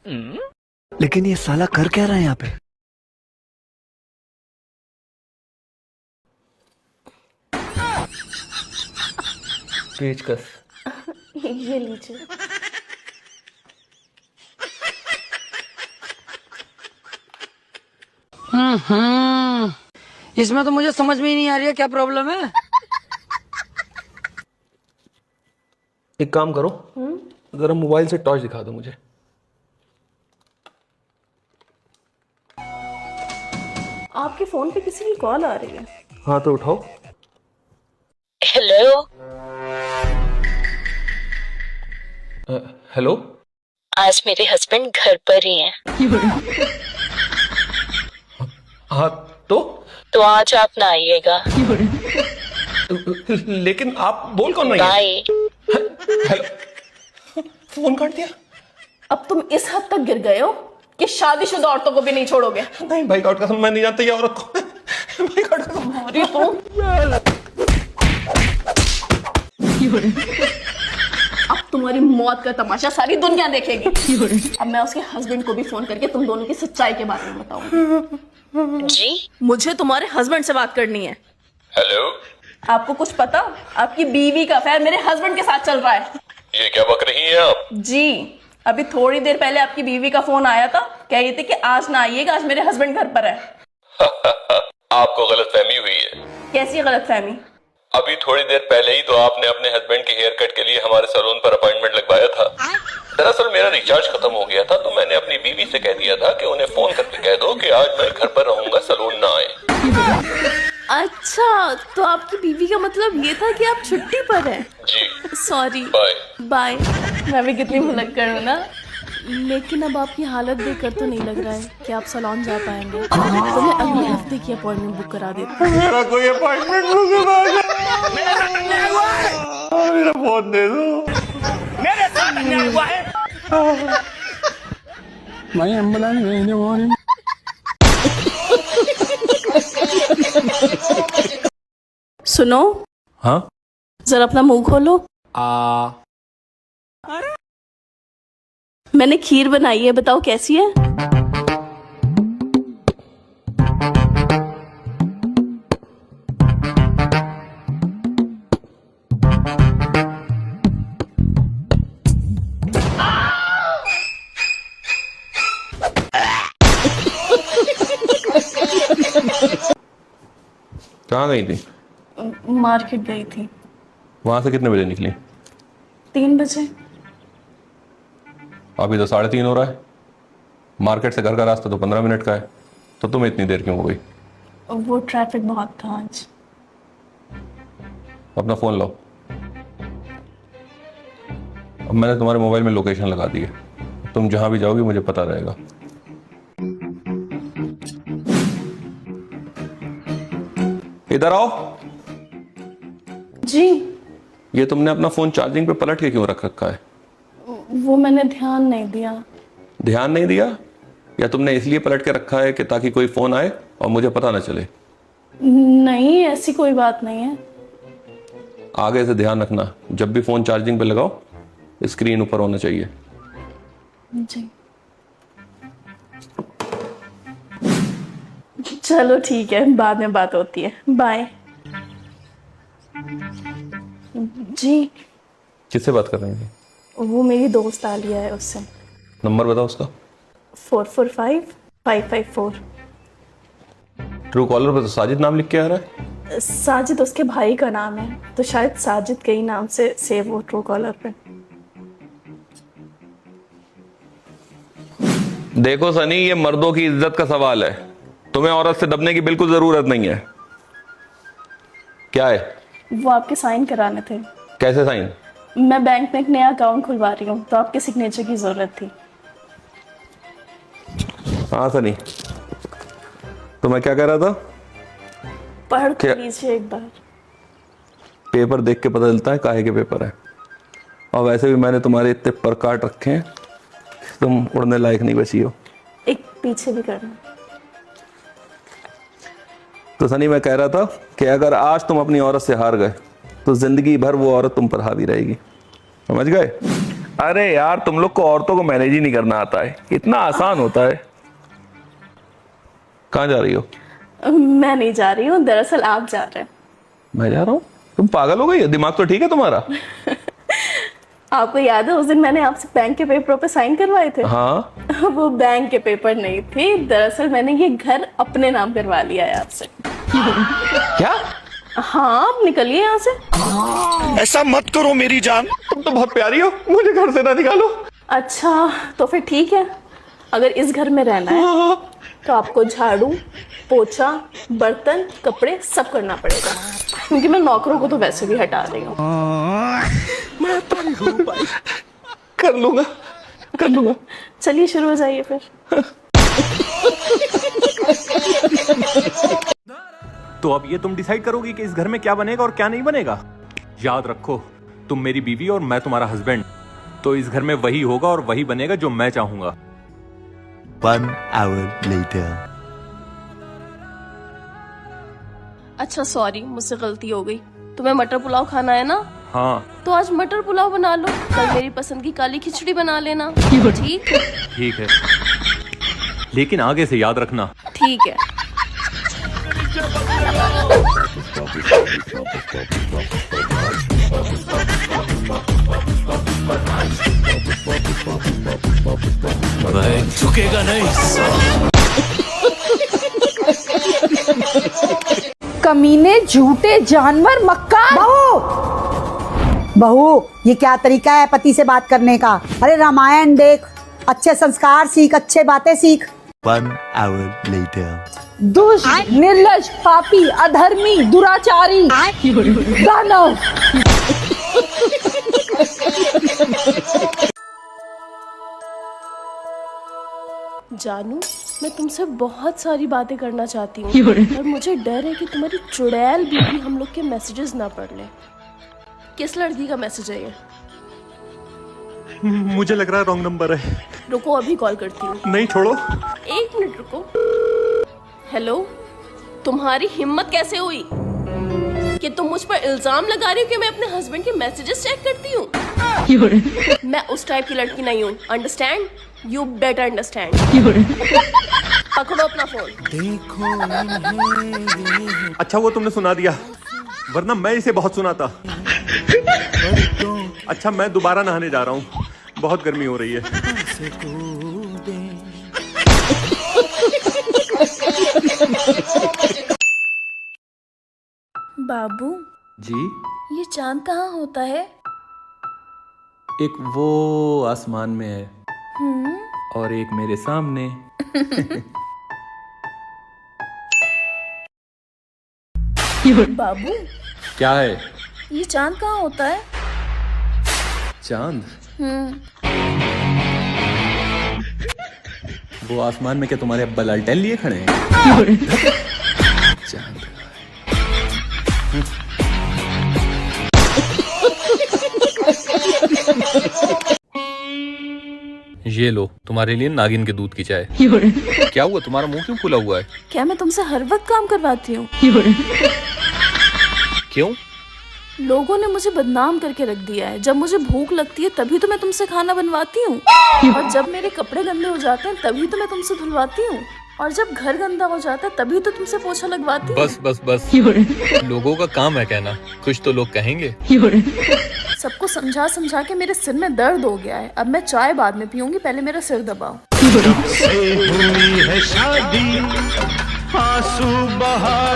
लेकिन ये साला कर क्या रहा है यहाँ पे? पेचकस। ये लीजिए। इसमें तो मुझे समझ में ही नहीं आ रही है क्या प्रॉब्लम है। एक काम करो, जरा मोबाइल से टॉर्च दिखा दो मुझे। आपके फोन पे किसी की कॉल आ रही है। हाँ तो उठाओ। हेलो। हेलो। आज मेरे हस्बैंड घर पर ही हैं। हाँ तो आज आप ना आइएगा। लेकिन आप बोल कौन रही हैं? बाय। हेलो। फोन काट दिया। अब तुम इस हद तक गिर गए हो कि शादीशुदा औरतों को भी नहीं छोड़ोगे। नहीं भाई गॉड कसम, मैं नहीं जानता ये औरत कौन है। भाई गॉड कसम। अरे तुम अब तुम्हारी मौत का तमाशा सारी दुनिया देखेगी। अब मैं उसके हस्बैंड को भी फोन करके तुम दोनों की सच्चाई के बारे में बताऊंगी। जी। मुझे तुम्हारे हस्बैंड से बात करनी है। हेलो। आपको कुछ पता? आपकी बीवी का अफेयर मेरे हस्बैंड के साथ चल रहा है। ये क्या बक रही हैं आप? जी, अभी थोड़ी देर पहले आपकी बीवी का फोन आया था, कह रही थी कि आज ना आइएगा, आज मेरे हस्बैंड घर पर है। आपको गलतफहमी हुई है। कैसी गलतफहमी? अभी थोड़ी देर पहले ही तो आपने अपने हस्बैंड के हेयर कट के लिए हमारे सैलून पर अपॉइंटमेंट लगवाया था। दरअसल मेरा रिचार्ज खत्म हो गया था तो मैंने अपनी बीवी से कह दिया था कि उन्हें फोन करके कह दो कि आज मैं घर पर रहूंगा, सैलून ना आए। अच्छा, तो आपकी बीवी का मतलब ये था कि आप छुट्टी पर हैं। जी। सॉरी। बाय। बाय। मैं भी कितनी भुलक्कड़ हूँ ना। लेकिन अब आपकी हालत देखकर तो नहीं लग रहा है कि आप सैलून जा पाएंगे। तो मैं अगले हफ्ते की अपॉइंटमेंट बुक करा देती हूँ। मेरा कोई अपॉइंटमेंट बुक मेरा फोन दे दो। मेरे साथ अन्याय हुआ है। मैं एम्बुलेंस भेजने वाली। सुनो। हाँ। जरा अपना मुंह खोलो। मैंने खीर बनाई है, बताओ कैसी है? कहाँ गई थी? मार्केट गई थी। वहां से कितने बजे निकली? 3 बजे। अभी तो 3:30 हो रहा है। मार्केट से घर का रास्ता तो 15 मिनट का है, तो तुम्हें इतनी देर क्यों हो गई? वो ट्रैफिक बहुत था आज। अपना फोन लो। अब मैंने तुम्हारे मोबाइल में लोकेशन लगा दी है, तुम जहां भी जाओगी मुझे पता रहेगा। इधर आओ। जी। ये तुमने अपना फोन चार्जिंग पे पलट के क्यों रख रखा है? वो मैंने ध्यान नहीं दिया। ध्यान नहीं दिया या तुमने इसलिए पलट के रखा है कि ताकि कोई फोन आए और मुझे पता ना चले? नहीं, ऐसी कोई बात नहीं है। आगे से ध्यान रखना, जब भी फोन चार्जिंग पे लगाओ स्क्रीन ऊपर होना चाहिए। जी। चलो ठीक है, बाद में बात होती है। बाय। जी। किससे बात कर रही थी? वो मेरी दोस्त आलिया है, उससे। नंबर बताओ उसका। 445554। ट्रू कॉलर पे तो साजिद नाम लिख के आ रहा है। साजिद उसके भाई का नाम है, तो शायद साजिद के ही नाम से सेव हो ट्रू कॉलर पे। देखो सनी, ये मर्दों की इज्जत का सवाल है, तुम्हें औरत से दबने की बिल्कुल जरूरत नहीं है। क्या है? वो आपके साइन कराने थे। कैसे साइन? मैं बैंक में एक नया अकाउंट खुलवा रही हूँ, तो आपके सिग्नेचर की जरूरत थी। हाँ सनी, तो मैं क्या कह रहा था? पढ़ क्या? लीजिए एक बार। पेपर देख के पता चलता है काहे के पेपर है। और वैसे भी मैंने तुम्हारे इतने पर काट रखे हैं, तुम उड़ने लायक नहीं बची हो। एक पीछे भी करना। तो सनी, मैं कह रहा था कि अगर आज तुम अपनी औरत से हार गए तो जिंदगी भर वो औरत तुम पर हावी रहेगी, समझ गए? अरे यार तुम लोग को औरतों को मैनेज ही नहीं करना आता है, इतना आसान होता है। कहाँ जा रही हो? मैं नहीं जा रही हूँ, दरअसल आप जा रहे हैं। मैं जा रहा हूँ? तुम पागल हो गई? दिमाग तो ठीक है तुम्हारा? आपको याद है उस दिन मैंने आपसे बैंक के पेपरों पे साइन करवाए थे? हाँ। वो बैंक के पेपर नहीं थे, दरअसल मैंने ये घर अपने नाम करवा लिया है आपसे। क्या? हाँ, आप निकलिए यहाँ से। ऐसा मत करो मेरी जान। तुम तो बहुत प्यारी हो, मुझे घर से ना निकालो। अच्छा तो फिर ठीक है, अगर इस घर में रहना है तो आपको झाड़ू, पोछा, बर्तन, कपड़े सब करना पड़ेगा, क्योंकि मैं नौकरों को तो वैसे भी हटा रही हूँ। कर लूंगा, कर लूंगा। चलिए शुरू हो जाइए फिर। तो अब ये तुम डिसाइड करोगी कि इस घर में क्या बनेगा और क्या नहीं बनेगा। याद रखो, तुम मेरी बीवी और मैं तुम्हारा हस्बैंड, तो इस घर में वही होगा और वही बनेगा जो मैं चाहूंगा। 1 hour later. अच्छा सॉरी, मुझसे गलती हो गई। तुम्हें मटर पुलाव खाना है ना? हाँ तो आज मटर पुलाव बना लो, कल मेरी पसंद की काली खिचड़ी बना लेना। ठीक? ठीक है, लेकिन आगे से याद रखना। ठीक है। झुकेगा नहीं। कमीने, झूठे जानवर, मक्कार। बहू, ये क्या तरीका है पति से बात करने का? अरे रामायण देख, अच्छे संस्कार सीख, अच्छे बातें सीख। 1 hour later. दुष्ट, निर्लज, पापी, अधर्मी, दुराचारी, दानव। जानू, मैं तुमसे बहुत सारी बातें करना चाहती हूँ, पर मुझे डर है कि तुम्हारी चुड़ैल बीवी हम लोग के मैसेजेस ना पढ़ ले। किस लड़की का मैसेज है ये? मुझे लग रहा है रॉन्ग नंबर है। रुको, अभी कॉल करती हूँ। नहीं, छोड़ो। 1 मिनट रुको। हेलो, तुम्हारी हिम्मत कैसे हुई कि तुम मुझ पर इल्जाम लगा रही हो कि मैं अपने हस्बैंड के मैसेजेस चेक करती हूँ? मैं उस टाइप की लड़की नहीं हूँ, अंडरस्टैंड? You better understand. पकड़ो अपना फोन। अच्छा वो तुमने सुना दिया, वरना मैं इसे बहुत सुनाता। अच्छा मैं दोबारा नहाने जा रहा हूँ, बहुत गर्मी हो रही है। बाबू जी? ये चांद कहाँ होता है? एक वो आसमान में है और एक मेरे सामने। बाबू क्या है? ये चांद कहाँ होता है? चांद? वो आसमान में क्या तुम्हारे अब्बा लालटेन लिए खड़े हैं? चांद। ये लो तुम्हारे लिए नागिन के दूध की चाय। क्या हुआ, तुम्हारा मुंह क्यों फूला हुआ है? क्या मैं तुमसे हर वक्त काम करवाती हूँ? क्यों? लोगों ने मुझे बदनाम करके रख दिया है। जब मुझे भूख लगती है तभी तो मैं तुमसे खाना बनवाती हूँ, और जब मेरे कपड़े गंदे हो जाते हैं तभी तो मैं तुमसे धुलवाती हूँ, और जब घर गंदा हो जाता है तभी तो तुमसे पोछा लगवाती हूँ। बस बस बस, लोगों का काम है कहना, कुछ तो लोग कहेंगे। सबको समझा समझा के मेरे सिर में दर्द हो गया है। अब मैं चाय बाद में पीऊंगी, पहले मेरा सिर दबाओ। हुई है शादी, आंसू बहा